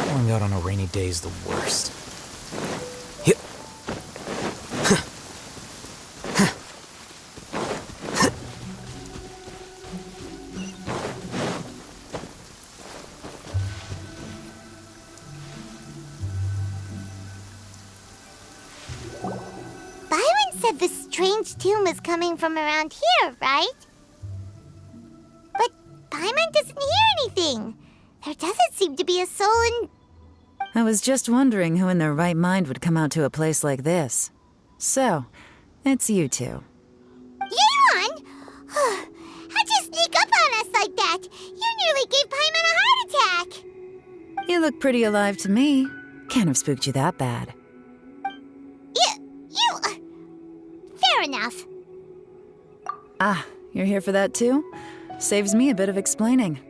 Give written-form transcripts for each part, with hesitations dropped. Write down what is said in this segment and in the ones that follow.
Going out on a rainy day is the worst. Hit. Byron said the strange tune was coming from around here, right? But Paimon doesn't hear anything. There doesn't seem to be a soul in... I was just wondering who in their right mind would come out to a place like this. So, it's you two. Yeon! How'd you sneak up on us like that? You nearly gave Paimon a heart attack! You look pretty alive to me. Can't have spooked you that bad. Fair enough. Ah, you're here for that too? Saves me a bit of explaining.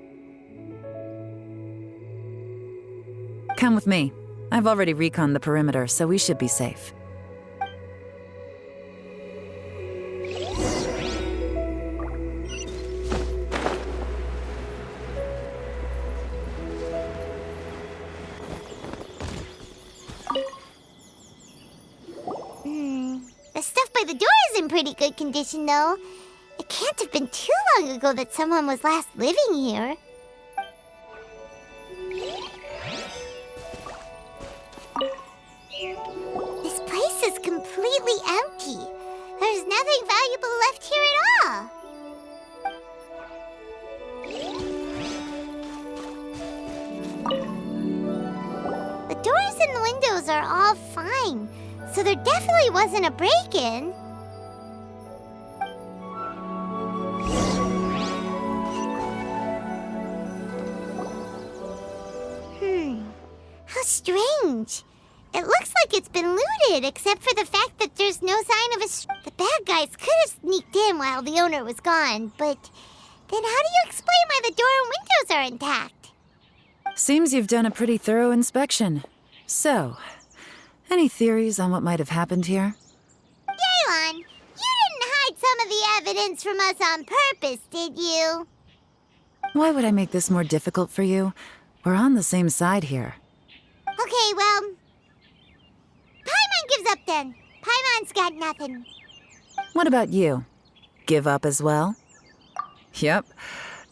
Come with me. I've already reconned the perimeter, so we should be safe. The stuff by the door is in pretty good condition, though. It can't have been too long ago that someone was last living here. This place is completely empty. There's nothing valuable left here at all. The doors and the windows are all fine, so there definitely wasn't a break-in. How strange. It looks like it's been looted, except for the fact that there's no sign of a... The bad guys could have sneaked in while the owner was gone, but then how do you explain why the door and windows are intact? Seems you've done a pretty thorough inspection. So, any theories on what might have happened here? Yeon, you didn't hide some of the evidence from us on purpose, did you? Why would I make this more difficult for you? We're on the same side here. Okay, well... Paimon gives up then. Paimon's got nothing. What about you? Give up as well? Yep.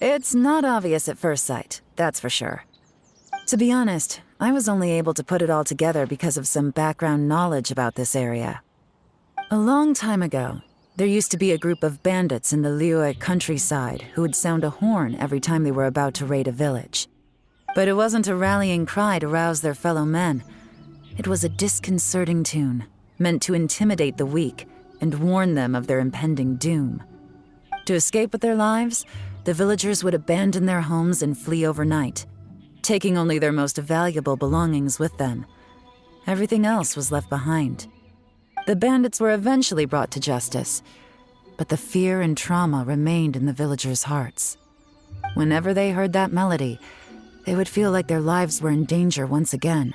It's not obvious at first sight, that's for sure. To be honest, I was only able to put it all together because of some background knowledge about this area. A long time ago, there used to be a group of bandits in the Liyue countryside who would sound a horn every time they were about to raid a village. But it wasn't a rallying cry to rouse their fellow men. It was a disconcerting tune, meant to intimidate the weak and warn them of their impending doom. To escape with their lives, the villagers would abandon their homes and flee overnight, taking only their most valuable belongings with them. Everything else was left behind. The bandits were eventually brought to justice, but the fear and trauma remained in the villagers' hearts. Whenever they heard that melody, they would feel like their lives were in danger once again,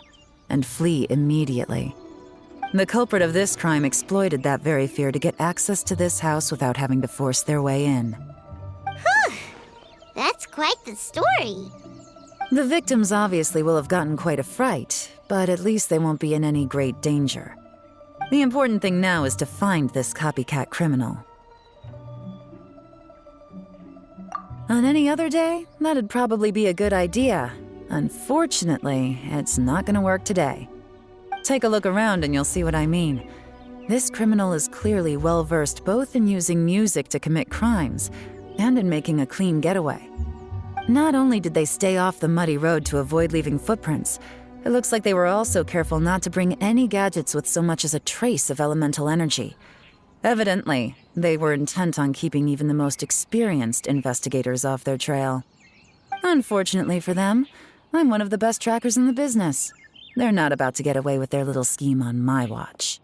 and flee immediately. The culprit of this crime exploited that very fear to get access to this house without having to force their way in. Whew! That's quite the story. The victims obviously will have gotten quite a fright, but at least they won't be in any great danger. The important thing now is to find this copycat criminal. On any other day, that'd probably be a good idea. Unfortunately, it's not gonna work today. Take a look around and you'll see what I mean. This criminal is clearly well-versed both in using music to commit crimes and in making a clean getaway. Not only did they stay off the muddy road to avoid leaving footprints, it looks like they were also careful not to bring any gadgets with so much as a trace of elemental energy. Evidently, they were intent on keeping even the most experienced investigators off their trail. Unfortunately for them, I'm one of the best trackers in the business. They're not about to get away with their little scheme on my watch.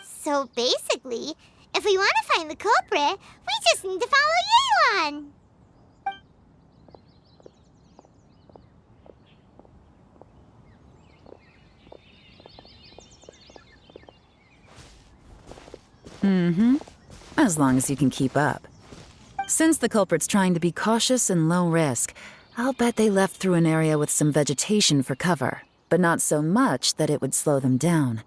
So basically, if we want to find the culprit, we just need to follow Yelan. As long as you can keep up. Since the culprit's trying to be cautious and low risk, I'll bet they left through an area with some vegetation for cover, but not so much that it would slow them down.